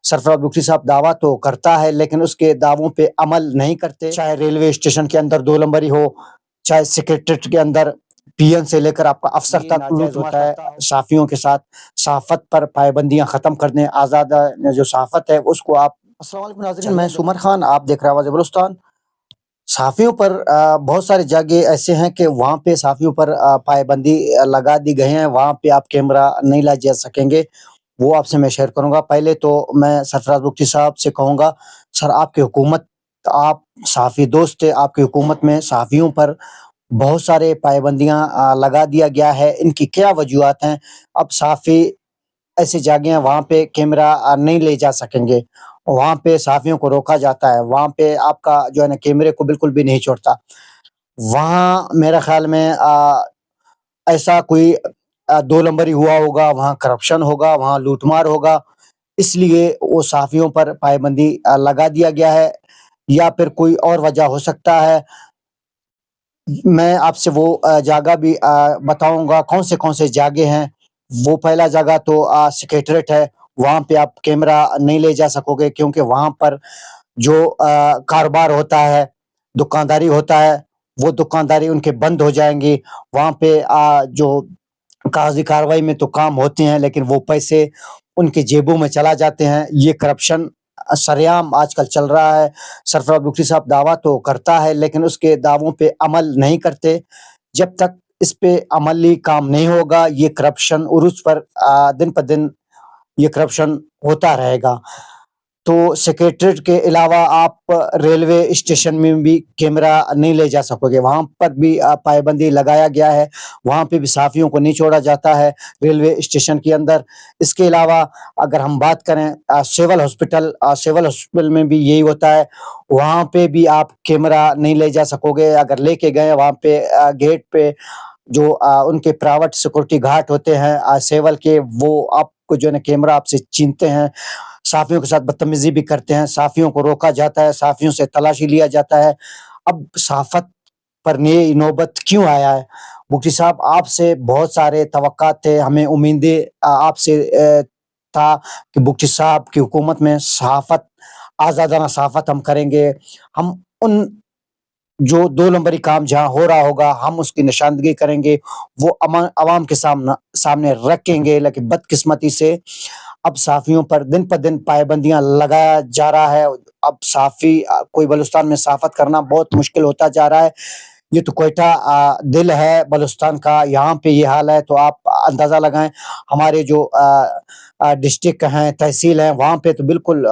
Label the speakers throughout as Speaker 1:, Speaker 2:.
Speaker 1: सरफराज बुगटी साहब दावा तो करता है लेकिन उसके दावों पे अमल नहीं करते, चाहे रेलवे स्टेशन के अंदर 2 नंबरी हो, चाहे सेक्रेटरीट के अंदर पीएन से लेकर आपका अफसर तक लूट होता है। सहाफियों के साथ सहाफत पर पाबंदियां खत्म कर दें, आज़ाद जो सहाफत है उसको आप। अस्सलाम वालेकुम नाज़रीन, मैं सुमर खान, आप देख रहे हैं आवाज़ बलूचिस्तान। सहाफियों पर बहुत सारी जगह ऐसे हैं कि वहाँ पे सहाफियों पर पाबंदी लगा दी गई है, वहाँ पे आप कैमरा नहीं ला जा सकेंगे, वो आपसे मैं शेयर करूँगा। पहले तो मैं सरफराज बुगटी साहब से कहूँगा, सर आपकी हुकूमत, आप सहाफ़ी दोस्त थे, आपकी हुकूमत में सहाफ़ियों पर बहुत सारे पाबंदियाँ लगा दिया गया है, इनकी क्या वजूहात हैं? अब सहाफ़ी ऐसी जगह हैं वहाँ पे कैमरा नहीं ले जा सकेंगे, वहाँ पे सहाफ़ियों को रोका जाता है, वहाँ पे आपका जो है ना कैमरे को बिल्कुल भी नहीं छोड़ता। वहाँ मेरे ख़्याल में ऐसा कोई 2 नंबरी हुआ होगा, वहाँ करप्शन होगा, वहाँ लूटमार होगा, इसलिए वो सहाफ़ियों पर पाबंदी लगा दिया गया है, या फिर कोई और वजह हो सकता है। मैं आपसे वो जगह भी बताऊँगा कौन से जगह हैं। वो पहला जगह तो सेक्रेटेरिएट है, वहाँ पे आप कैमरा नहीं ले जा सकोगे क्योंकि वहाँ पर जो कारोबार होता है, दुकानदारी होता है, वो दुकानदारी उनके बंद हो जाएँगी। वहाँ पे जो कागज़ी कार्रवाई में तो काम होते हैं लेकिन वो पैसे उनकी जेबों में चला जाते हैं। ये करप्शन सरेआम आजकल चल रहा है। सरफराज बुगटी साहब दावा तो करता है लेकिन उसके दावों पे अमल नहीं करते। जब तक इस पे अमली काम नहीं होगा, ये करप्शन उरूज पर दिन प दिन ये करप्शन होता रहेगा। तो सेक्रेटेरिएट के अलावा आप रेलवे स्टेशन में भी कैमरा नहीं ले जा सकोगे, वहाँ पर भी पाबंदी लगाया गया है, वहाँ पे भी सहाफ़ियों को नहीं छोड़ा जाता है रेलवे स्टेशन के अंदर। इसके अलावा अगर हम बात करें सिविल हॉस्पिटल में भी यही होता है, वहाँ पे भी आप कैमरा नहीं ले जा सकोगे। अगर लेके गए वहाँ पे गेट पे जो उनके प्राइवेट सिक्योरिटी गार्ड होते हैं सिविल के, वो आपको जो है ना कैमरा आपसे छीनते हैं, सहाफ़ियों के साथ बदतमीज़ी भी करते हैं, सहाफ़ियों को रोका जाता है, सहाफ़ियों से तलाशी लिया जाता है। अब सहाफ़त पर ये नौबत क्यों आया है? बुगटी साहब, आपसे बहुत सारे तवक्कात थे, हमें उम्मीदें आपसे था कि बुगटी साहब की हुकूमत में सहाफ़त, आज़ादाना सहाफ़त हम करेंगे। हम उन जो 2 नंबरी काम जहाँ हो रहा होगा, हम उसकी निशानदेही करेंगे, वो अवाम के सामने रखेंगे। लेकिन बदकिस्मती से अब सहाफ़ियों पर दिन प दिन पाबंदियाँ लगाया जा रहा है। अब सहाफ़ी कोई बलूचिस्तान में सहाफ़त करना बहुत मुश्किल होता जा रहा है। ये तो क्वेटा दिल है बलूचिस्तान का, यहाँ पे ये हाल है, तो आप अंदाज़ा लगाएँ। हमारे जो डिस्ट्रिक्ट हैं, तहसील हैं, वहाँ पे तो बिल्कुल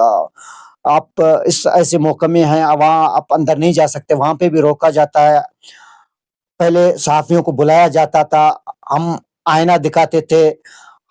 Speaker 1: आप इस ऐसे मौके में हैं, वहाँ आप अंदर नहीं जा सकते, वहाँ पे भी रोका जाता है। पहले सहाफ़ियों को बुलाया जाता था, हम आईना दिखाते थे,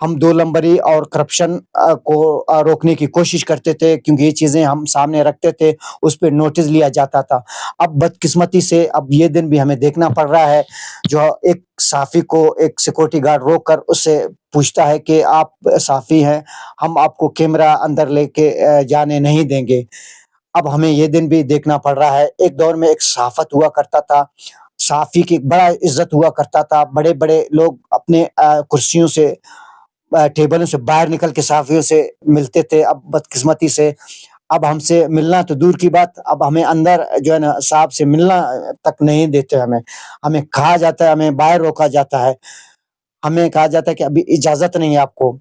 Speaker 1: हम 2 नंबरी और करप्शन को रोकने की कोशिश करते थे क्योंकि ये चीज़ें हम सामने रखते थे, उस पे नोटिस लिया जाता था। अब बदकिस्मती से अब ये दिन भी हमें देखना पड़ रहा है, जो एक सहाफ़ी को एक सिक्योरिटी गार्ड रोक कर उससे पूछता है कि आप सहाफ़ी हैं, हम आपको कैमरा अंदर लेके जाने नहीं देंगे। अब हमें ये दिन भी देखना पड़ रहा है। एक दौर में एक सहाफ़त हुआ करता था, सहाफ़ी की बड़ा इज़्ज़त हुआ करता था, बड़े-बड़े लोग अपने कुर्सियों से टेबलों से बाहर निकल के सहाफ़ियों से मिलते थे। अब बदकिस्मती से अब हमसे मिलना तो दूर की बात, अब हमें अंदर जो है ना साहब से मिलना तक नहीं देते हमें। हमें कहा जाता है, हमें बाहर रोका जाता है, हमें कहा जाता है कि अभी इजाज़त नहीं है आपको।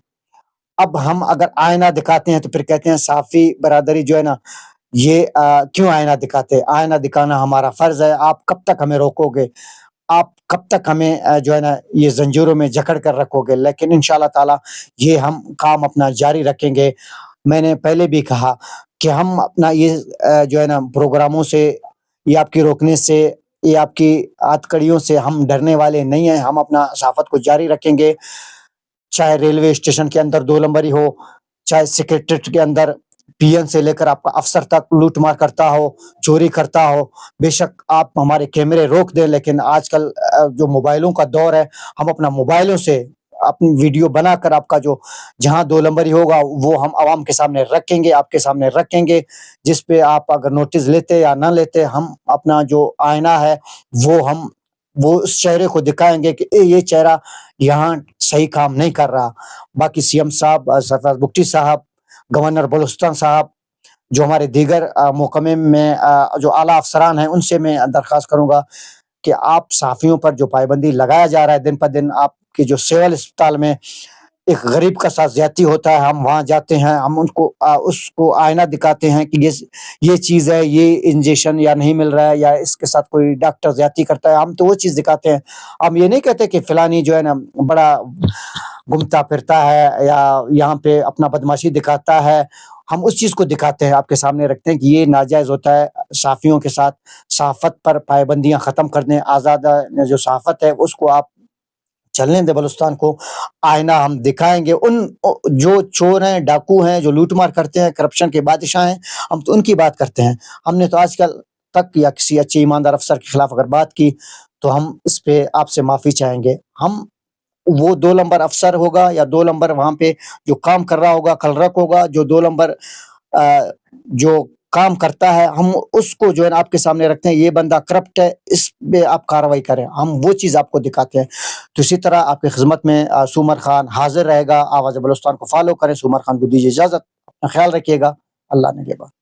Speaker 1: अब हम अगर आईना दिखाते हैं तो फिर कहते हैं सहाफ़ी बरादरी जो है ना, ये क्यों आईना दिखाते हैं? आईना दिखाना हमारा फ़र्ज़ है, आप कब तक हमें रोकोगे? आप कब तक हमें जो है ना ये ज़ंजीरों में जकड़ कर रखोगे? लेकिन इंशाअल्लाह ताला ये हम काम अपना जारी रखेंगे। मैंने पहले भी कहा कि हम अपना ये जो है ना प्रोग्रामों से, ये आपके रोकने से, ये आपकी हथकड़ियों से हम डरने वाले नहीं हैं, हम अपना सहाफ़त को जारी रखेंगे। चाहे रेलवे स्टेशन के अंदर 2 नंबरी हो, चाहे सेक्रेटेरिएट के अंदर पीएन से लेकर आपका अफ़सर तक लूट-मार करता हो, चोरी करता हो, बेशक आप हमारे कैमरे रोक दें, लेकिन आजकल जो मोबाइलों का दौर है, हम अपना मोबाइलों से अपनी वीडियो बनाकर आपका जो जहाँ 2 नंबरी होगा, वो हम अवाम के सामने रखेंगे, आपके सामने रखेंगे, जिस पे आप अगर नोटिस लेते या ना लेते, हम अपना जो आईना है, वो उस चेहरे को दिखाएँगे कि ये चेहरा यहाँ सही काम नहीं कर रहा। बाकी सीएम साहब, सरफराज बुगटी साहब, گورنر بلوچستان صاحب، جو ہمارے دیگر محکمے میں جو اعلیٰ افسران ہیں، ان سے میں درخواست کروں گا کہ آپ صحافیوں پر جو پابندی لگایا جا رہا ہے دن پر دن، آپ کی جو سول اسپتال میں ایک غریب کا ساتھ زیادتی ہوتا ہے، ہم وہاں جاتے ہیں، ہم ان کو اس کو آئینہ دکھاتے ہیں کہ یہ چیز ہے، یہ انجیکشن یا نہیں مل رہا ہے، یا اس کے ساتھ کوئی ڈاکٹر زیادتی کرتا ہے، ہم تو وہ چیز دکھاتے ہیں. ہم یہ نہیں کہتے کہ فلانی جو ہے نا بڑا گھومتا پھرتا ہے یا یہاں پہ اپنا بدماشی دکھاتا ہے، ہم اس چیز کو دکھاتے ہیں، آپ کے سامنے رکھتے ہیں کہ یہ ناجائز ہوتا ہے. صحافیوں کے ساتھ صحافت پر پابندیاں ختم کر دیں، آزاد جو صحافت ہے اس کو آپ چلنے دیں. بلوچستان کو آئینہ ہم دکھائیں گے. ان جو چور ہیں، ڈاکو ہیں، جو لوٹ مار کرتے ہیں، کرپشن کے بادشاہ ہیں، ہم تو ان کی بات کرتے ہیں. ہم نے تو آج کل تک یا کسی اچھے ایماندار افسر کے خلاف اگر بات کی تو ہم اس پہ آپ سے معافی چاہیں گے. ہم وہ 2 نمبر افسر ہوگا یا 2 نمبر وہاں پہ جو کام کر رہا ہوگا، کلرک ہوگا جو 2 نمبر جو کام کرتا ہے، ہم اس کو جو ہے نا آپ کے سامنے رکھتے ہیں، یہ بندہ کرپٹ ہے، اس پہ آپ کارروائی کریں. ہم وہ چیز آپ کو دکھاتے ہیں. تو اسی طرح آپ کی خدمت میں سومر خان حاضر رہے گا. آواز بلوچستان کو فالو کریں. سومر خان کو دیجیے اجازت. اپنا خیال رکھیے گا. اللہ نے کے بعد.